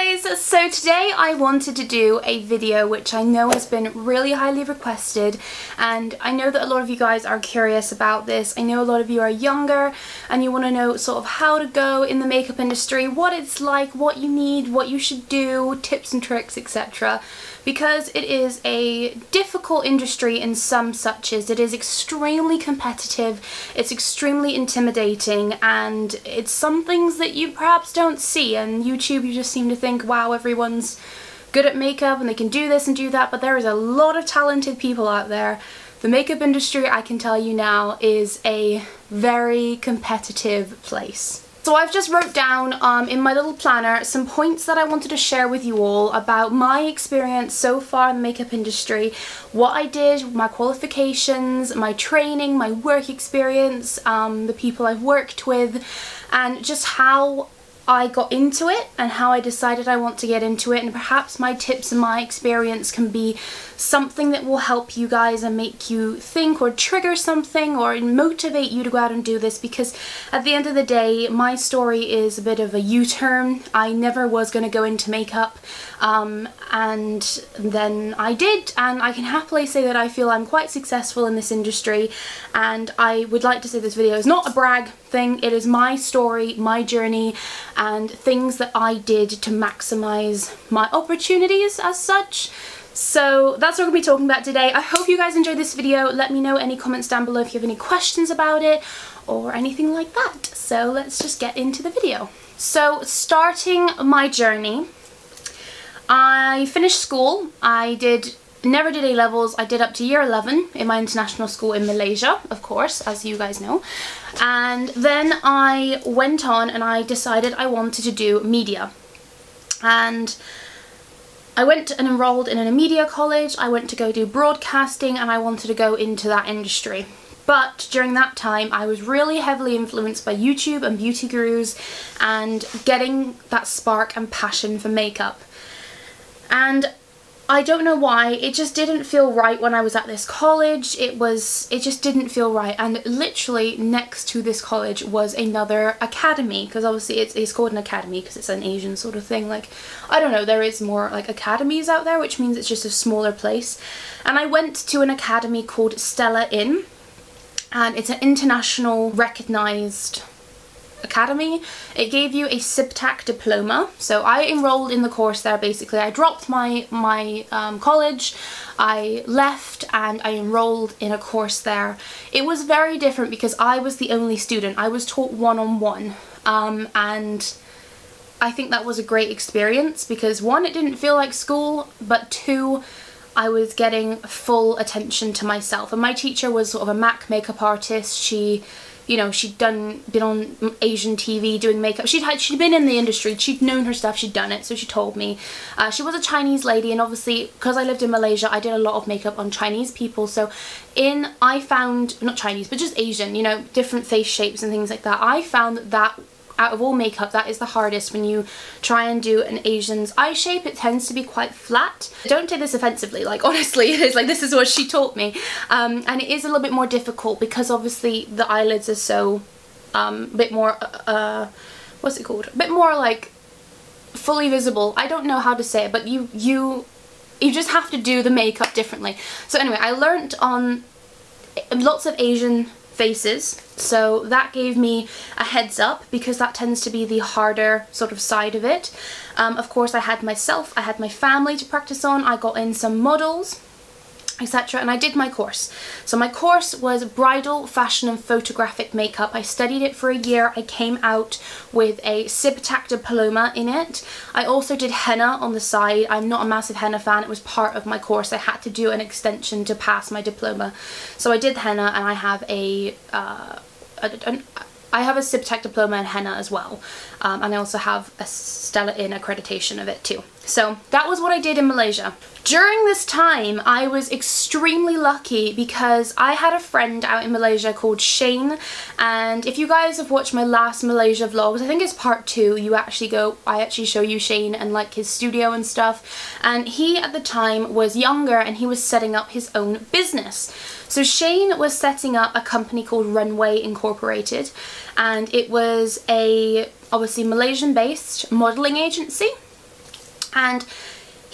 guys! So today I wanted to do a video which I know has been really highly requested, and I know that a lot of you guys are curious about this. I know a lot of you are younger and you want to know sort of how to go in the makeup industry, what it's like, what you need, what you should do, tips and tricks, etc. Because it is a difficult industry in some suches. It is extremely competitive, it's extremely intimidating, and it's some things that you perhaps don't see. And YouTube, you just seem to think, wow, everyone's good at makeup and they can do this and do that, but there is a lot of talented people out there. The makeup industry, I can tell you now, is a very competitive place. So I've just wrote down in my little planner some points that I wanted to share with you all about my experience so far in the makeup industry, what I did, my qualifications, my training, my work experience, the people I've worked with, and just how I got into it and how I decided I want to get into it, and perhaps my tips and my experience can be something that will help you guys and make you think or trigger something or motivate you to go out and do this, because at the end of the day my story is a bit of a U-turn. I never was going to go into makeup and then I did, and I can happily say that I feel I'm quite successful in this industry, and I would like to say this video is not a brag thing. It is my story, my journey, and things that I did to maximize my opportunities as such. So that's what we're going to be talking about today. I hope you guys enjoyed this video. Let me know any comments down below if you have any questions about it or anything like that. So let's just get into the video. So starting my journey, I finished school. I never did A-levels. I did up to year 11 in my international school in Malaysia, of course, as you guys know. And then I went on and I decided I wanted to do media. And I went and enrolled in a media college. I went to go do broadcasting, and I wanted to go into that industry. But during that time I was really heavily influenced by YouTube and beauty gurus and getting that spark and passion for makeup. And I don't know why, it just didn't feel right when I was at this college. It just didn't feel right. And literally next to this college was another academy, because obviously it's called an academy because it's an Asian sort of thing. Like, I don't know, there is more like academies out there, which means it's just a smaller place. And I went to an academy called Stella Inn, and it's an international recognized academy. It gave you a CIBTAC diploma, so I enrolled in the course there. Basically I dropped my college, I left and I enrolled in a course there. It was very different because I was the only student. I was taught one-on-one, and I think that was a great experience because one, it didn't feel like school, but two, I was getting full attention to myself. And my teacher was sort of a MAC makeup artist. She, you know, she'd been on Asian TV doing makeup. She'd been in the industry, she'd known her stuff, she'd done it, so she told me. She was a Chinese lady, and obviously because I lived in Malaysia I did a lot of makeup on Chinese people, so I found, not Chinese but just Asian, you know, different face shapes and things like that. I found that out of all makeup, that is the hardest. When you try and do an Asian's eye shape, it tends to be quite flat. Don't take this offensively, like honestly it is, like this is what she taught me. And it is a little bit more difficult because obviously the eyelids are so a bit more what's it called, a bit more like fully visible. I don't know how to say it, but you just have to do the makeup differently. So anyway, I learnt on lots of Asian faces, so that gave me a heads up because that tends to be the harder sort of side of it. Of course I had myself, I had my family to practice on, I got in some models, etc. and I did my course. So my course was bridal, fashion and photographic makeup. I studied it for a year. I came out with a CIBTAC diploma in it. I also did henna on the side. I'm not a massive henna fan. It was part of my course. I had to do an extension to pass my diploma. So I did henna, and I have a CIBTAC diploma in henna as well, and I also have a Stella Inn accreditation of it too. So that was what I did in Malaysia. During this time I was extremely lucky because I had a friend out in Malaysia called Shane, and if you guys have watched my last Malaysia vlogs, I think it's part 2, I actually show you Shane and like his studio and stuff, and he at the time was younger and he was setting up his own business. So Shane was setting up a company called Runway Incorporated, and it was a obviously Malaysian based modelling agency. And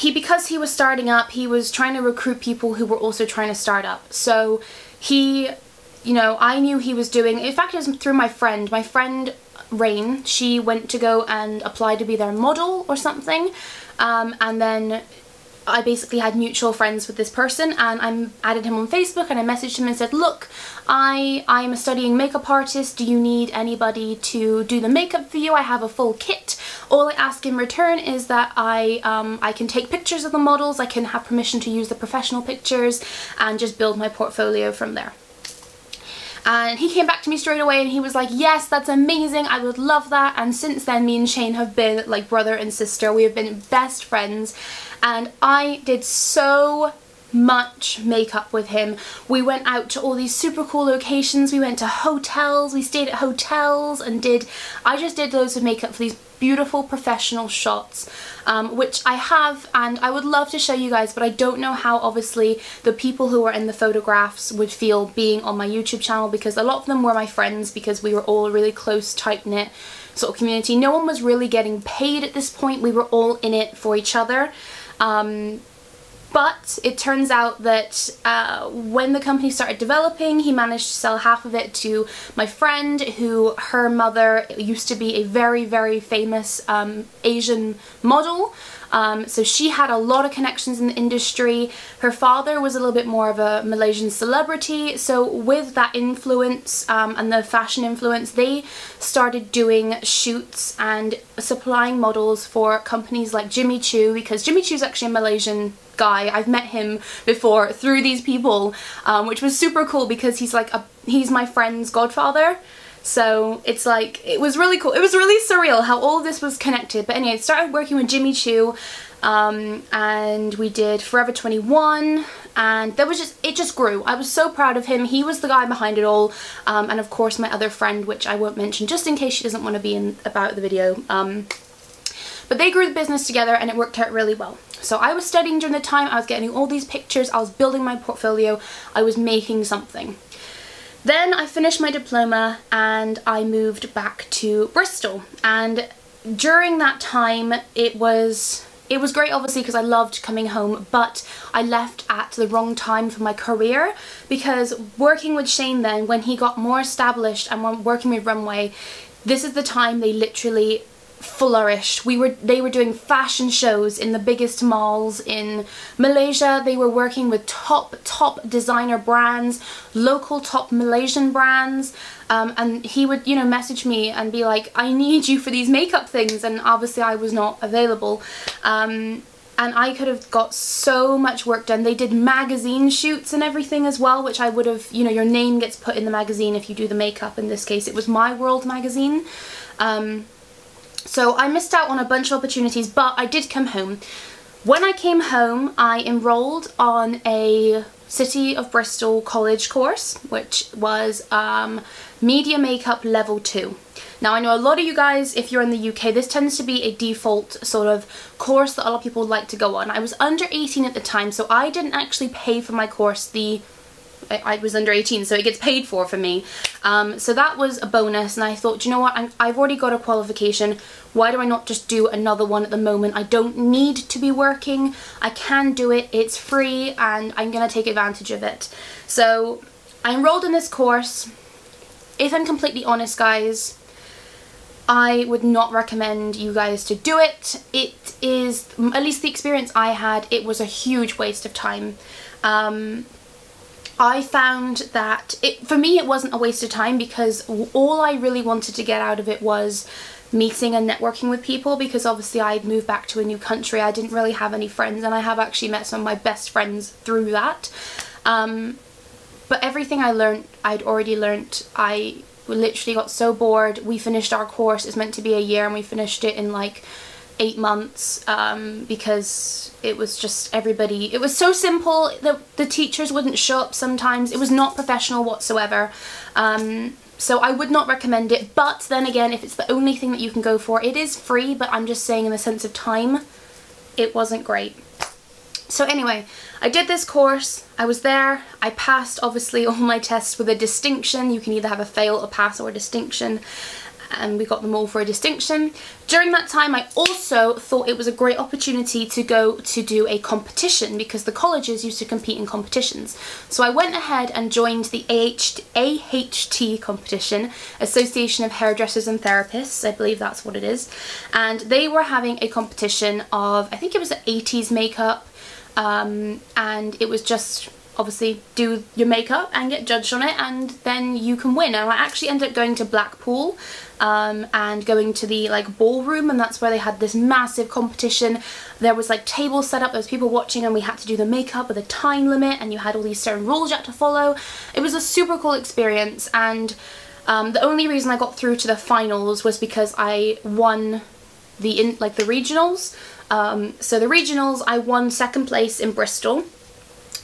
because he was starting up, he was trying to recruit people who were also trying to start up. So he, you know, I knew he was doing, in fact it was through my friend Rain. She went to go and apply to be their model or something, and then I basically had mutual friends with this person, and I added him on Facebook, and I messaged him and said, look, I'm a studying makeup artist, do you need anybody to do the makeup for you? I have a full kit. All I ask in return is that I can take pictures of the models, I can have permission to use the professional pictures, and just build my portfolio from there. And he came back to me straight away and he was like, yes, that's amazing, I would love that. And since then, me and Shane have been like brother and sister. We have been best friends, and I did so much makeup with him. We went out to all these super cool locations, we went to hotels, we stayed at hotels, and I just did loads of makeup for these beautiful professional shots, which I have, and I would love to show you guys, but I don't know how obviously the people who were in the photographs would feel being on my YouTube channel, because a lot of them were my friends, because we were all a really close, tight-knit sort of community. No one was really getting paid at this point, we were all in it for each other. But it turns out that when the company started developing, he managed to sell half of it to my friend, who, her mother used to be a very, very famous Asian model. So she had a lot of connections in the industry. Her father was a little bit more of a Malaysian celebrity. So with that influence and the fashion influence, they started doing shoots and supplying models for companies like Jimmy Choo, because Jimmy Choo's actually a Malaysian guy. I've met him before through these people, which was super cool, because he's my friend's godfather. So it's like, it was really cool. It was really surreal how all of this was connected. But anyway, I started working with Jimmy Choo, and we did Forever 21, and it just grew. I was so proud of him. He was the guy behind it all, and of course my other friend, which I won't mention just in case she doesn't want to be about the video. But they grew the business together, and it worked out really well. So I was studying during the time, I was getting all these pictures, I was building my portfolio, I was making something. Then I finished my diploma and I moved back to Bristol, and during that time it was great obviously because I loved coming home, but I left at the wrong time for my career, because working with Shane then, when he got more established and working with Runway, this is the time they literally flourished. They were doing fashion shows in the biggest malls in Malaysia. They were working with top designer brands, local top Malaysian brands, and he would, you know, message me and be like, I need you for these makeup things, and obviously I was not available. And I could have got so much work done. They did magazine shoots and everything as well, which I would have, you know, your name gets put in the magazine if you do the makeup. In this case it was My World magazine. So I missed out on a bunch of opportunities, but I did come home. When I came home, I enrolled on a City of Bristol college course, which was Media Makeup Level 2. Now I know a lot of you guys, if you're in the UK, this tends to be a default sort of course that a lot of people like to go on. I was under 18 at the time, so I didn't actually pay for my course. I was under 18, so it gets paid for me. So that was a bonus, and I thought, you know what, I've already got a qualification, why do I not just do another one at the moment? I don't need to be working, I can do it, it's free, and I'm gonna take advantage of it. So I enrolled in this course. If I'm completely honest, guys, I would not recommend you guys to do it. It is, at least the experience I had, it was a huge waste of time. I found that, for me it wasn't a waste of time, because all I really wanted to get out of it was meeting and networking with people, because obviously I'd moved back to a new country, I didn't really have any friends, and I have actually met some of my best friends through that. But everything I learned, I'd already learnt. I literally got so bored. We finished our course, it's meant to be a year, and we finished it in like 8 months, because it was just everybody, it was so simple that the teachers wouldn't show up sometimes. It was not professional whatsoever. So I would not recommend it, but then again, if it's the only thing that you can go for, it is free, but I'm just saying in the sense of time, it wasn't great. So anyway, I did this course, I was there, I passed obviously all my tests with a distinction. You can either have a fail, a pass, or a distinction. and we got them all for a distinction. During that time I also thought it was a great opportunity to go to do a competition, because the colleges used to compete in competitions. So I went ahead and joined the AHT competition, Association of Hairdressers and Therapists, I believe that's what it is, and they were having a competition of, I think it was the 80s makeup, and it was just obviously do your makeup and get judged on it, and then you can win. And I actually ended up going to Blackpool and going to the like ballroom, and that's where they had this massive competition. There was like tables set up, there was people watching, and we had to do the makeup with a time limit, and you had all these certain rules you had to follow. It was a super cool experience, and the only reason I got through to the finals was because I won the regionals. So the regionals, I won 2nd place in Bristol.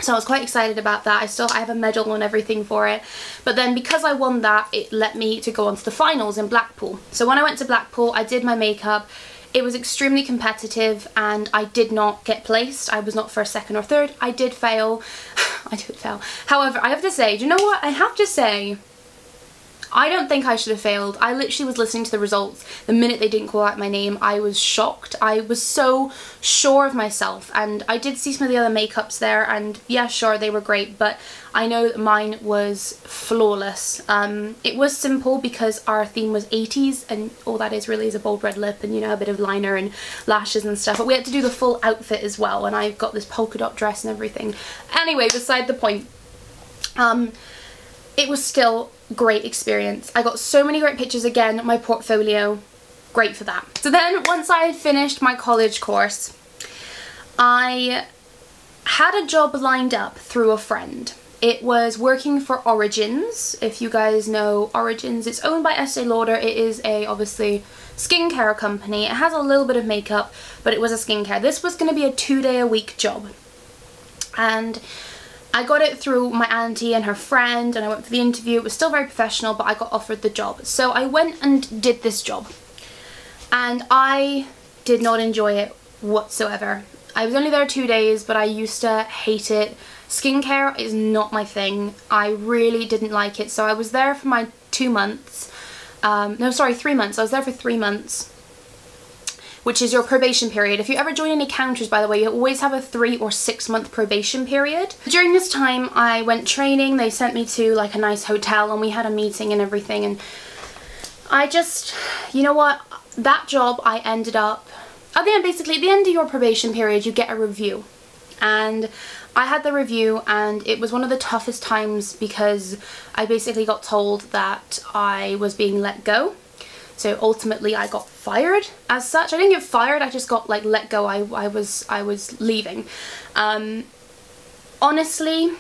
So I was quite excited about that. I have a medal and everything for it. But then because I won that, it let me to go on to the finals in Blackpool. So when I went to Blackpool, I did my makeup. It was extremely competitive and I did not get placed. I was not first, second or third. I did fail. I did fail. However, I have to say, do you know what? I have to say, I don't think I should have failed. I literally was listening to the results. The minute they didn't call out my name, I was shocked. I was so sure of myself, and I did see some of the other makeups there, and yeah, sure, they were great, but I know that mine was flawless. It was simple because our theme was 80s, and all that is really is a bold red lip and, you know, a bit of liner and lashes and stuff, but we had to do the full outfit as well, and I've got this polka dot dress and everything. Anyway, beside the point. It was still great experience. I got so many great pictures. Again, my portfolio, great for that. So then once I had finished my college course, I had a job lined up through a friend. It was working for Origins. If you guys know Origins, it's owned by Estee Lauder. It is a, obviously, skincare company. It has a little bit of makeup, but it was a skincare. This was going to be a 2-day-a-week job. And I got it through my auntie and her friend, and I went for the interview. It was still very professional, but I got offered the job. So I went and did this job, and I did not enjoy it whatsoever. I was only there 2 days, but I used to hate it. Skincare is not my thing. I really didn't like it. So I was there for my 2 months. No, sorry, 3 months. I was there for 3 months. Which is your probation period. If you ever join any counters, by the way, you always have a 3 or 6 month probation period. During this time, I went training. They sent me to like a nice hotel, and we had a meeting and everything. And I just, you know what? That job, I ended up, at the end, basically, at the end of your probation period, you get a review. And I had the review, and it was one of the toughest times because I basically got told that I was being let go. So ultimately I got fired as such. I didn't get fired, I just got like let go. I was leaving. Honestly,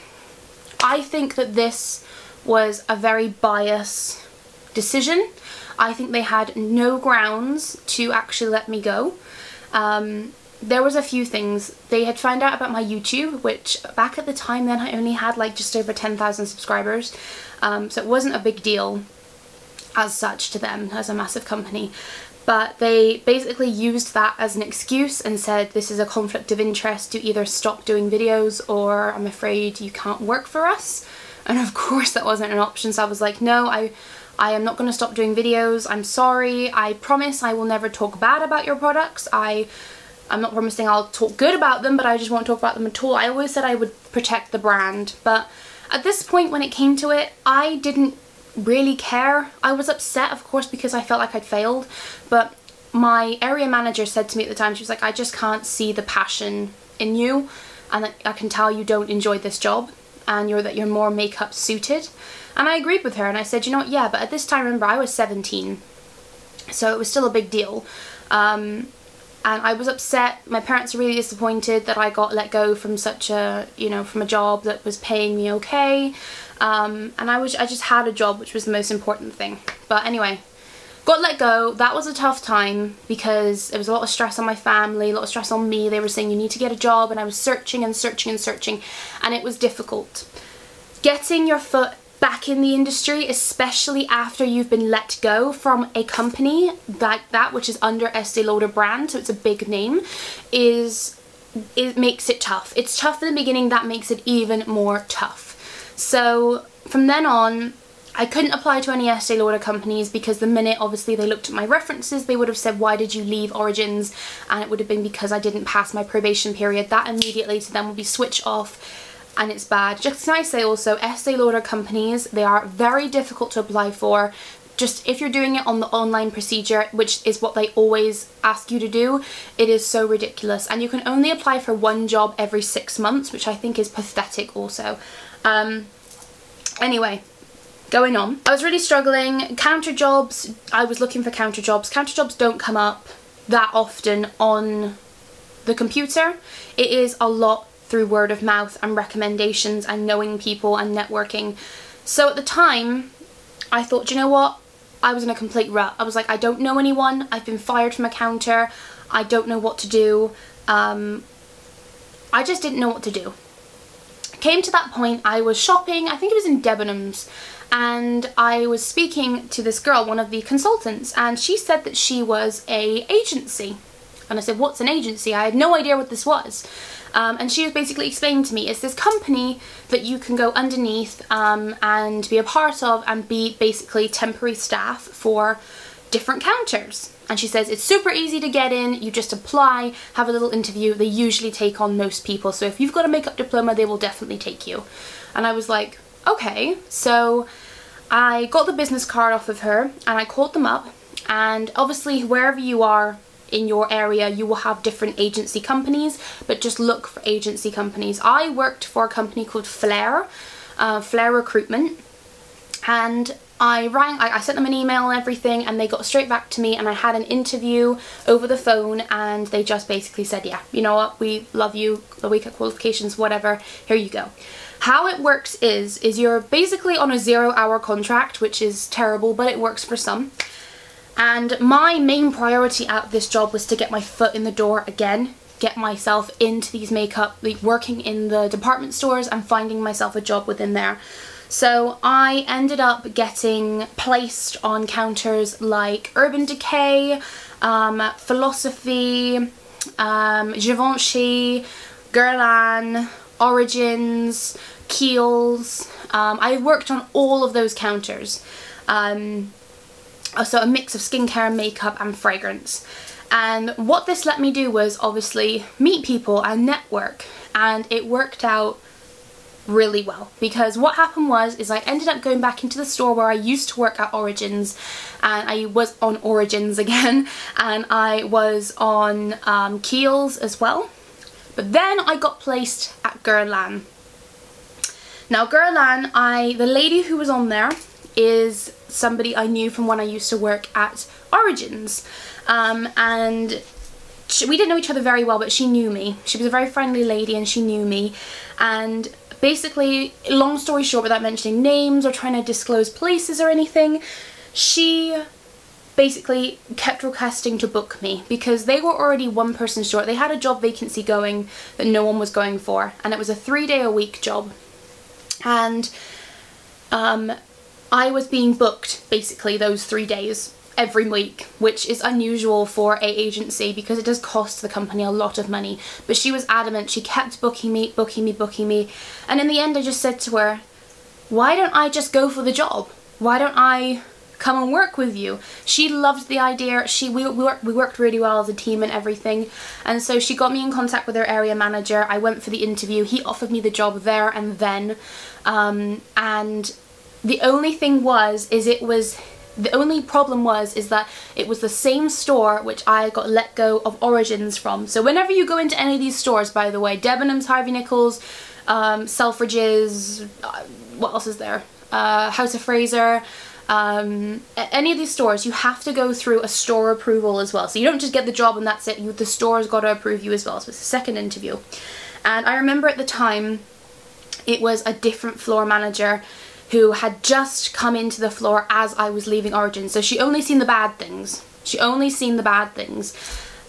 I think that this was a very biased decision. I think they had no grounds to actually let me go. There was a few things. They had found out about my YouTube, which back at the time then I only had like just over 10,000 subscribers. So it wasn't a big deal as such to them as a massive company, but they basically used that as an excuse and said this is a conflict of interest, to either stop doing videos or I'm afraid you can't work for us. And of course that wasn't an option, so I was like, no, I am not going to stop doing videos. I'm sorry, I promise I will never talk bad about your products. I'm not promising I'll talk good about them, but I just won't talk about them at all. I always said I would protect the brand, but at this point when it came to it, I didn't really care. I was upset, of course, because I felt like I'd failed, but my area manager said to me at the time, she was like, I just can't see the passion in you, and I can tell you don't enjoy this job, and that you're more makeup suited. And I agreed with her, and I said, you know what, yeah, but at this time, remember, I was 17, so it was still a big deal. And I was upset. My parents were really disappointed that I got let go from such a, you know, from a job that was paying me okay. And I just had a job, which was the most important thing. But anyway, got let go. That was a tough time because there was a lot of stress on my family, a lot of stress on me. They were saying you need to get a job, and I was searching and searching and searching, and it was difficult. Getting your foot back in the industry, especially after you've been let go from a company like that, which is under Estee Lauder brand, so it's a big name, it makes it tough. It's tough in the beginning, that makes it even more tough. So from then on, I couldn't apply to any Estee Lauder companies because the minute obviously they looked at my references, they would have said, why did you leave Origins? And it would have been because I didn't pass my probation period. That immediately to them would be switched off, and it's bad. Just can I say also, Estee Lauder companies, they are very difficult to apply for. Just if you're doing it on the online procedure, which is what they always ask you to do, it is so ridiculous. And you can only apply for one job every 6 months, which I think is pathetic also. Anyway, going on. I was really struggling. Counter jobs, I was looking for counter jobs. Counter jobs don't come up that often on the computer. It is a lot through word of mouth and recommendations and knowing people and networking. So at the time, I thought, you know what? I was in a complete rut. I was like, I don't know anyone. I've been fired from a counter. I don't know what to do. I just didn't know what to do. Came to that point, I was shopping, I think it was in Debenhams, and I was speaking to this girl, one of the consultants, and she said that she was an agency. And I said, what's an agency? I had no idea what this was. And she was basically explaining to me, it's this company that you can go underneath and be a part of and be basically temporary staff for different counters. And she says it's super easy to get in, you just apply, have a little interview, they usually take on most people, so if you've got a makeup diploma they will definitely take you. And I was like, okay. So I got the business card off of her and I called them up, and obviously wherever you are in your area you will have different agency companies, but just look for agency companies. I worked for a company called Flair Recruitment, and I sent them an email and everything, and they got straight back to me, and I had an interview over the phone, and they just basically said, yeah, you know what, we love you, the makeup qualifications, whatever, here you go. How it works is you're basically on a 0-hour contract, which is terrible, but it works for some. And my main priority at this job was to get my foot in the door again, get myself into these makeup, like working in the department stores and finding myself a job within there. So I ended up getting placed on counters like Urban Decay, Philosophy, Givenchy, Guerlain, Origins, Kiehl's. I worked on all of those counters. So a mix of skincare, makeup and fragrance. And what this let me do was obviously meet people and network, and it worked out really well, because what happened was I ended up going back into the store where I used to work at Origins, and I was on Origins again, and I was on Kiehl's as well. But then I got placed at Guerlain. Now Guerlain, the lady who was on there is somebody I knew from when I used to work at Origins, and we didn't know each other very well, but she knew me. She was a very friendly lady and she knew me, and basically, long story short, without mentioning names or trying to disclose places or anything, she basically kept requesting to book me because they were already one person short. They had a job vacancy going that no one was going for, and it was a 3-day-a-week job, and I was being booked basically those 3 days every week, which is unusual for a agency because it does cost the company a lot of money. But she was adamant, she kept booking me, and in the end I just said to her, why don't I just go for the job? Why don't I come and work with you? She loved the idea. We worked really well as a team and everything, and so she got me in contact with her area manager. I went for the interview, he offered me the job there and then, and the only thing was, the only problem was that it was the same store which I got let go of Origins from. So whenever you go into any of these stores, by the way, Debenhams, Harvey Nichols, Selfridges, what else is there? House of Fraser, any of these stores, you have to go through a store approval as well. So you don't just get the job and that's it, the store's got to approve you as well. So it's a second interview. And I remember at the time, it was a different floor manager who had just come into the floor as I was leaving Origins. So she only seen the bad things. She only seen the bad things.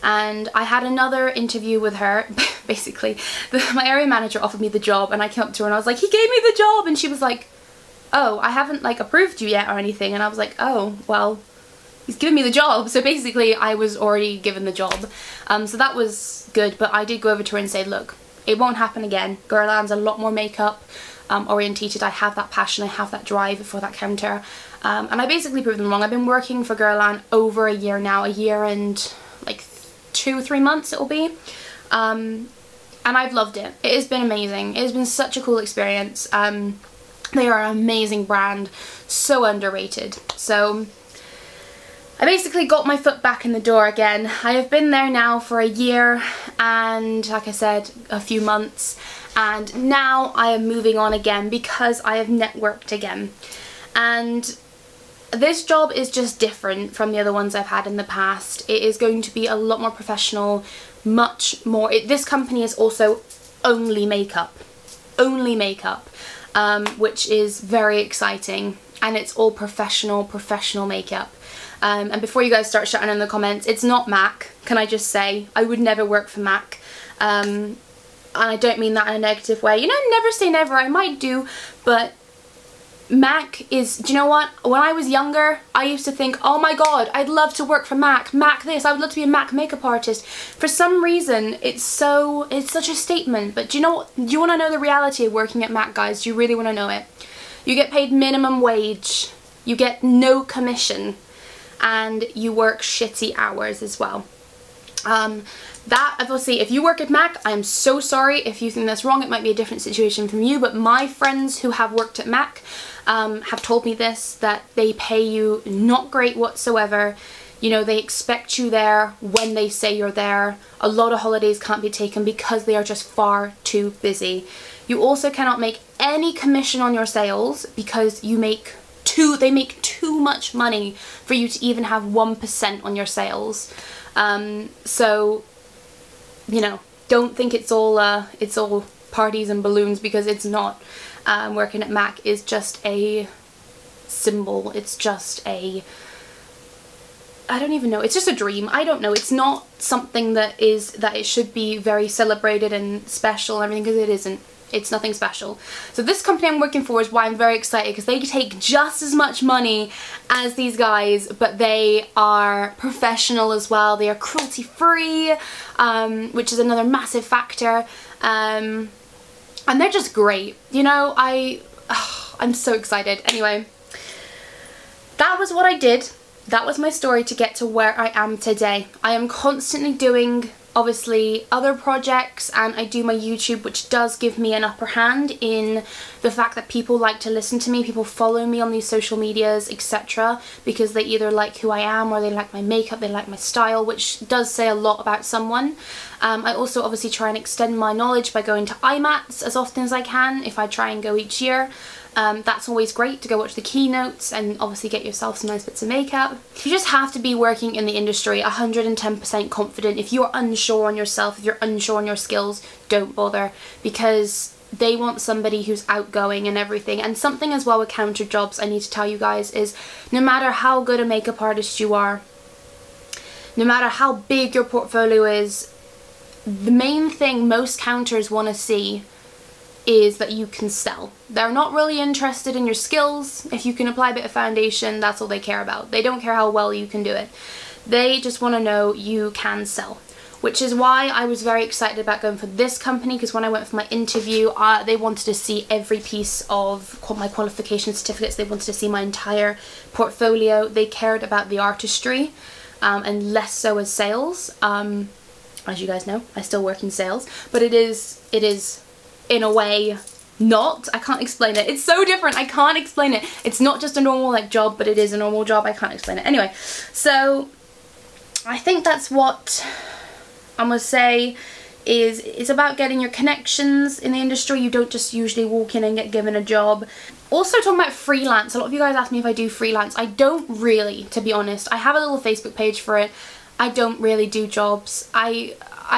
And I had another interview with her. Basically, my area manager offered me the job, and I came up to her and I was like, he gave me the job, and she was like, oh, I haven't like approved you yet or anything. And I was like, oh, well, he's given me the job. So basically I was already given the job. So that was good, but I did go over to her and say, look, it won't happen again. Guerlain's a lot more makeup. orientated. I have that passion, I have that drive for that counter, and I basically proved them wrong. I've been working for Guerlain over a year now, a year and like 2 or 3 months it will be, and I've loved it. It has been amazing. It has been such a cool experience. They are an amazing brand, so underrated. So I basically got my foot back in the door again. I have been there now for a year and, like I said, a few months, and now I am moving on again because I have networked again. And this job is just different from the other ones I've had in the past. It is going to be a lot more professional, much more. This company is also only makeup, which is very exciting, and it's all professional makeup. And before you guys start shouting in the comments, it's not MAC, can I just say. I would never work for MAC. And I don't mean that in a negative way. You know, never say never, I might do, but MAC is, do you know what? When I was younger, I used to think, oh my god, I'd love to work for MAC. MAC this, I would love to be a MAC makeup artist. For some reason, it's such a statement. But do you know what? Do you want to know the reality of working at MAC, guys? Do you really want to know it? You get paid minimum wage. You get no commission. And you work shitty hours as well. That, obviously, if you work at MAC, I'm so sorry if you think that's wrong. It might be a different situation from you, but my friends who have worked at MAC have told me this, that they pay you not great whatsoever. You know, they expect you there when they say you're there. A lot of holidays can't be taken because they are just far too busy. You also cannot make any commission on your sales because they make too much money for you to even have 1% on your sales. So, you know, don't think it's all parties and balloons, because it's not. Working at MAC is just a symbol. It's just a, I don't even know, it's just a dream. I don't know. It's not something that it should be very celebrated and special and everything, because it isn't. It's nothing special. So this company I'm working for is why I'm very excited, because they take just as much money as these guys, but they are professional as well. They are cruelty free, which is another massive factor. And they're just great. You know, I'm so excited. Anyway, that was what I did. That was my story to get to where I am today. I am constantly doing, obviously, other projects, and I do my YouTube, which does give me an upper hand in the fact that people like to listen to me, people follow me on these social medias, etc., because they either like who I am, or they like my makeup, they like my style, which does say a lot about someone. I also obviously try and extend my knowledge by going to IMATs as often as I can, if I try and go each year. That's always great to go watch the keynotes and obviously get yourself some nice bits of makeup. You just have to be working in the industry 110% confident. If you're unsure on yourself, if you're unsure on your skills, don't bother, because they want somebody who's outgoing and everything. And something as well with counter jobs I need to tell you guys is, no matter how good a makeup artist you are, no matter how big your portfolio is, the main thing most counters want to see is that you can sell. They're not really interested in your skills. If you can apply a bit of foundation, that's all they care about. They don't care how well you can do it. They just want to know you can sell. Which is why I was very excited about going for this company, because when I went for my interview, they wanted to see every piece of my qualification certificates. They wanted to see my entire portfolio. They cared about the artistry and less so as sales. As you guys know, I still work in sales, but it is in a way not. I can't explain it. It's so different. I can't explain it. It's not just a normal job, but it is a normal job. I can't explain it. Anyway, so I think that's what I must say is, it's about getting your connections in the industry. You don't just usually walk in and get given a job. Also, talking about freelance, a lot of you guys ask me if I do freelance. I don't really, to be honest. I have a little Facebook page for it. I don't really do jobs. I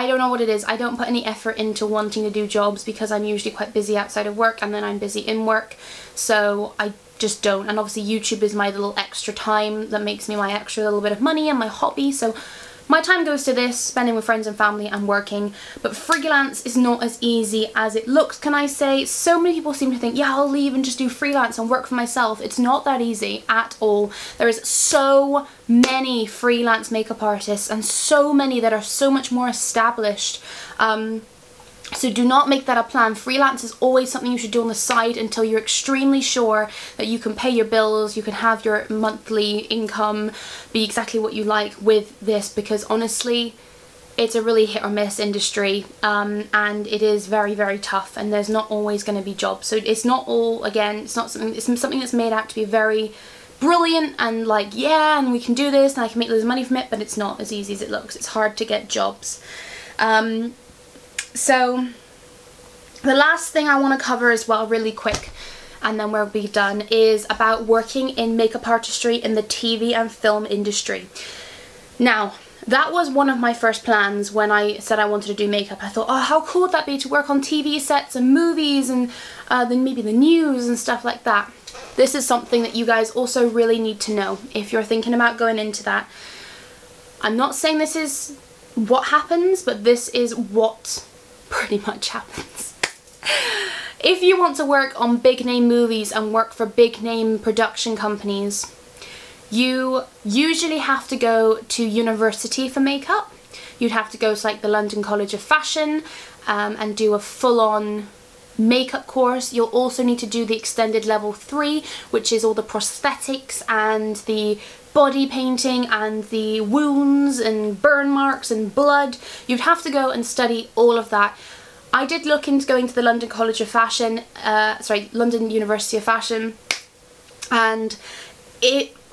don't know what it is. I don't put any effort into wanting to do jobs because I'm usually quite busy outside of work, and then I'm busy in work, so I just don't. And obviously YouTube is my little extra time that makes me my extra little bit of money and my hobby, so my time goes to this, spending with friends and family and working. But freelance is not as easy as it looks, can I say? So many people seem to think, yeah, I'll leave and just do freelance and work for myself. It's not that easy at all. There is so many freelance makeup artists, and so many that are so much more established, So do not make that a plan. Freelance is always something you should do on the side until you're extremely sure that you can pay your bills, you can have your monthly income be exactly what you like with this, because honestly, it's a really hit or miss industry, and it is very, very tough, and there's not always going to be jobs. So it's not all, again, it's something that's made out to be very brilliant and like, yeah, and we can do this and I can make loads of money from it, but it's not as easy as it looks. It's hard to get jobs. So the last thing I want to cover as well really quick, and then we'll be done, is about working in makeup artistry in the TV and film industry. Now, that was one of my first plans when I said I wanted to do makeup. I thought, oh, how cool would that be to work on TV sets and movies and then maybe the news and stuff like that. This is something that you guys also really need to know if you're thinking about going into that. I'm not saying this is what happens, but this is what pretty much happens. If you want to work on big name movies and work for big name production companies, you usually have to go to university for makeup. You'd have to go to like the London College of Fashion and do a full-on makeup course. You'll also need to do the extended level 3, which is all the prosthetics and the body painting and the wounds and burn marks and blood. You'd have to go and study all of that. I did look into going to the London College of Fashion, London University of Fashion, and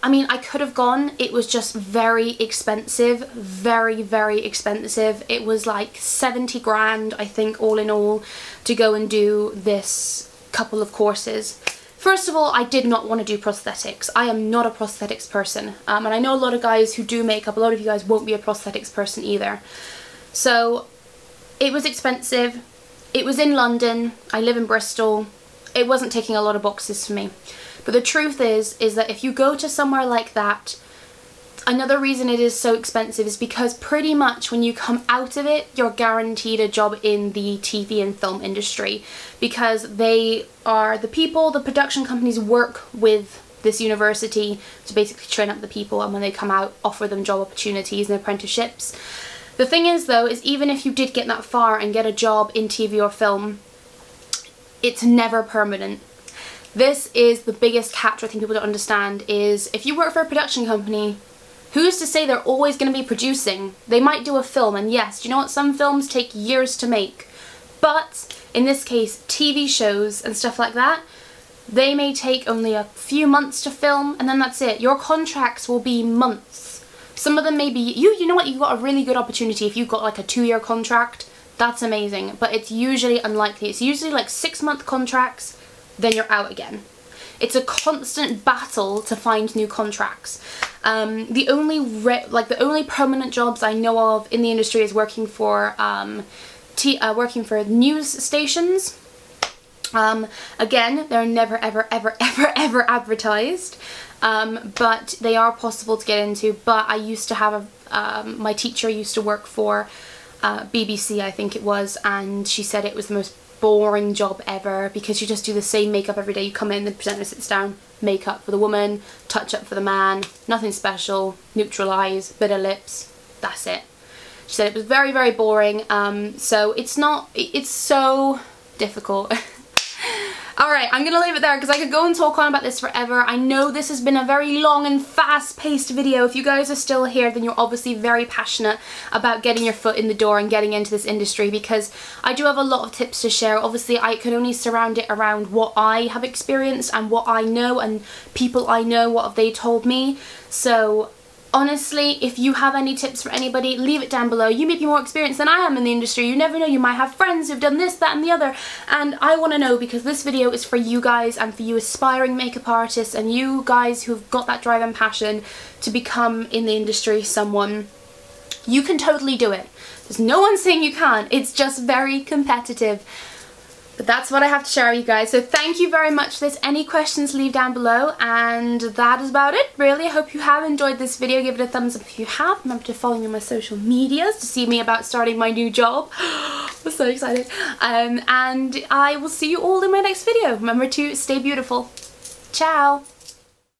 I mean, I could have gone. It was just very expensive, very, very expensive. It was like 70 grand, I think, all in all, to go and do this couple of courses. First of all, I did not want to do prosthetics. I am not a prosthetics person. And I know a lot of guys who do makeup, a lot of you guys won't be a prosthetics person either. So it was expensive. It was in London. I live in Bristol. It wasn't ticking a lot of boxes for me. But the truth is that if you go to somewhere like that, another reason it is so expensive is because pretty much when you come out of it, you're guaranteed a job in the TV and film industry, because they are the people, the production companies work with this university to basically train up the people, and when they come out, offer them job opportunities and apprenticeships. The thing is though, is even if you did get that far and get a job in TV or film, it's never permanent. This is the biggest catch I think people don't understand, is if you work for a production company, who's to say they're always going to be producing? They might do a film, and yes, do you know what? Some films take years to make. But in this case, TV shows and stuff like that, they may take only a few months to film, and then that's it. Your contracts will be months. Some of them may be, you know what, you've got a really good opportunity if you've got like a 2-year contract. That's amazing, but it's usually unlikely. It's usually like 6-month contracts, then you're out again. It's a constant battle to find new contracts. The only permanent jobs I know of in the industry is working for news stations. Again, they're never ever ever ever ever advertised, but they are possible to get into. But I used to have my teacher used to work for BBC, I think it was, and she said it was the most boring job ever, because you just do the same makeup every day. You come in, the presenter sits down, makeup for the woman, touch up for the man, nothing special, neutralise, bit of lips, that's it. She said it was very, very boring, so it's so difficult. Alright, I'm going to leave it there because I could go and talk on about this forever. I know this has been a very long and fast-paced video. If you guys are still here, then you're obviously very passionate about getting your foot in the door and getting into this industry, because I do have a lot of tips to share. Obviously, I can only surround it around what I have experienced and what I know and people I know, what have they told me. So honestly, if you have any tips for anybody, leave it down below. You may be more experienced than I am in the industry. You never know, you might have friends who've done this, that and the other. And I want to know, because this video is for you guys and for you aspiring makeup artists and you guys who've got that drive and passion to become in the industry someone. You can totally do it. There's no one saying you can't. It's just very competitive. But that's what I have to share with you guys. So thank you very much for this. Any questions, leave down below. And that is about it, really. I hope you have enjoyed this video. Give it a thumbs up if you have. Remember to follow me on my social medias to see me about starting my new job. I'm so excited. And I will see you all in my next video. Remember to stay beautiful. Ciao.